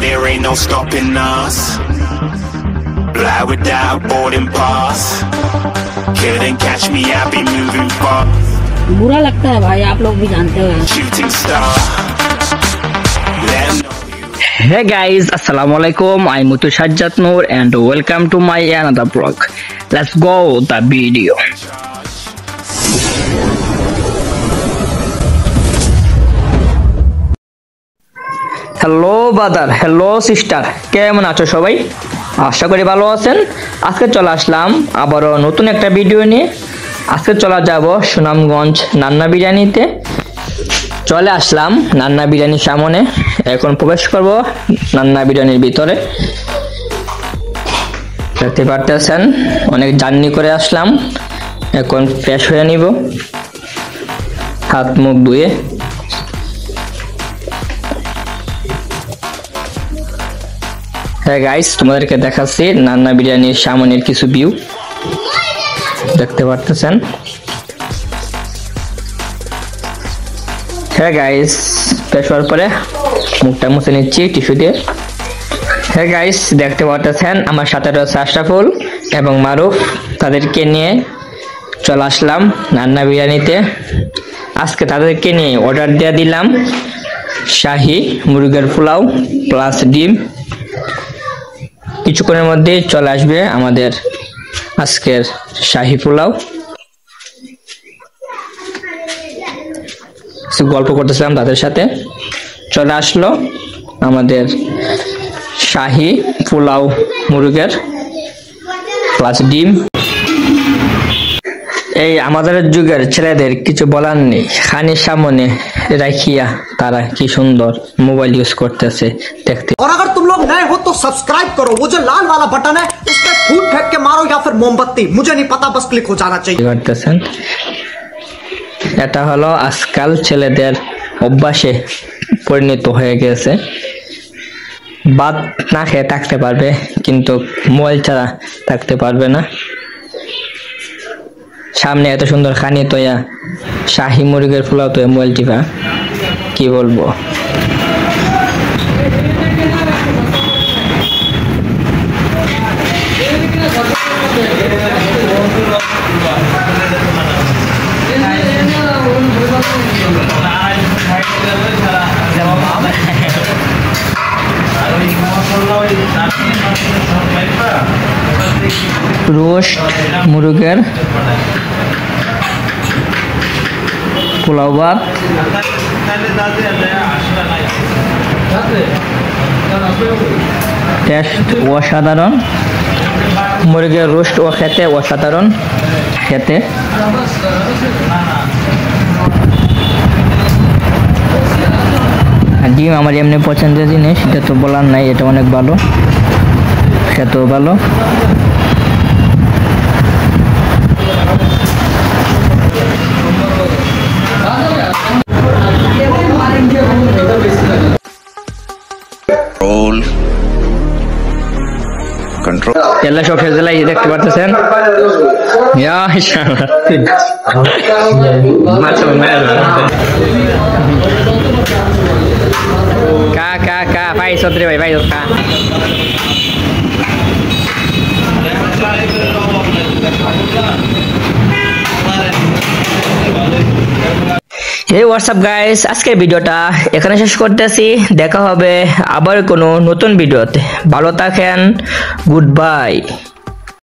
there ain't no stopping us. Fly without boarding pass. Couldn't catch me, I be moving fast. बुरा लगता है भाई, आप लोग भी जानते हो। Shooting star. Let 'em know. Hey guys, Assalamualaikum. I'm Mutu Sajjad Noor and welcome to my another vlog. Let's go the video. Hello brother, hello sister, কেমন আছো সবাই? আশা করি ভালো আছেন। আজকে চলে আসলাম আবারও নতুন একটা ভিডিও নিয়ে। আজকে চলে যাব সুনামগঞ্জ নান্না বিরিয়ানিতে। চলে আসলাম নান্না বিরিয়ানির সামনে। এখন প্রবেশ করব নান্না বিরিয়ানির ভিতরে। দেখতে পারতেছেন অনেক জার্নি করে আসলাম। এখন ফ্রেশ হয়ে নিব, হাত মুখ ধুয়ে। হ্যাঁ গাইস, তোমাদেরকে দেখাচ্ছি নান্না বিরিয়ানির সামনের কিছু ভিউ। দেখতে পারতেছেন। হ্যাঁ গাইস, ফ্রেশ হওয়ার পরে মুখটা মুছে নিচ্ছি টিস্যু দিয়ে। হ্যাঁ গাইস, দেখতে পারতেছেন আমার সাথে রয়েছে আশরাফুল এবং মারুফ। তাদেরকে নিয়ে চলে আসলাম নান্না বিরিয়ানিতে। আজকে তাদেরকে নিয়ে অর্ডার দিয়ে দিলাম শাহী মুরগির পোলাও প্লাস ডিম। কিছুক্ষণের মধ্যে চলে আসবে আমাদের আজকের শাহী পোলাও। গল্প করতেছিলাম তাদের সাথে, চলে আসলো আমাদের শাহী পোলাও মুরগের প্লাস ডিম। এই আমাদের যুগের ছেলেদের কিছু বলার নেই, খানির সামনে রাখিয়া তারা কি সুন্দর মোবাইল ইউজ করতেছে দেখতে। और अगर तुम लोग नए हो तो सब्सक्राइब करो, वो जो लाल वाला बटन है उस पर फूट फेंक के मारो या फिर मोमबत्ती, मुझे नहीं पता, बस क्लिक हो जाना चाहिए। করতেছেন এটা হলো আজকাল ছেলেদের অভ্যাসে পরিণত হয়ে গেছে। ভাত না খেয়ে থাকতে পারবে কিন্তু মোবাইল ছাড়া থাকতে পারবে না। সামনে এত সুন্দর খানি তোয়া শাহী মুরগির পোলাও তো মোবাইল টিপা, কি বলবো। রোস্ট মুরগের পোলাও ভাত, টেস্ট অসাধারণ। মুরগের রোস্ট ও খেতে অসাধারণ খেতে। ডিম আমার এমনি পছন্দের জিনিস, এটা তো বলার নাই, এটা অনেক ভালো, খেতেও ভালো। তেলা সব ফেজলাই দেখতে পারতেছেন। কা কা কা ভাই সদরে ভাই ভাই কা। এই হোয়াটসঅ্যাপ গাইস, আজকের ভিডিওটা এখানে শেষ করতেছি। দেখা হবে আবার কোনো নতুন ভিডিওতে। ভালো থাকেন, গুড বাই।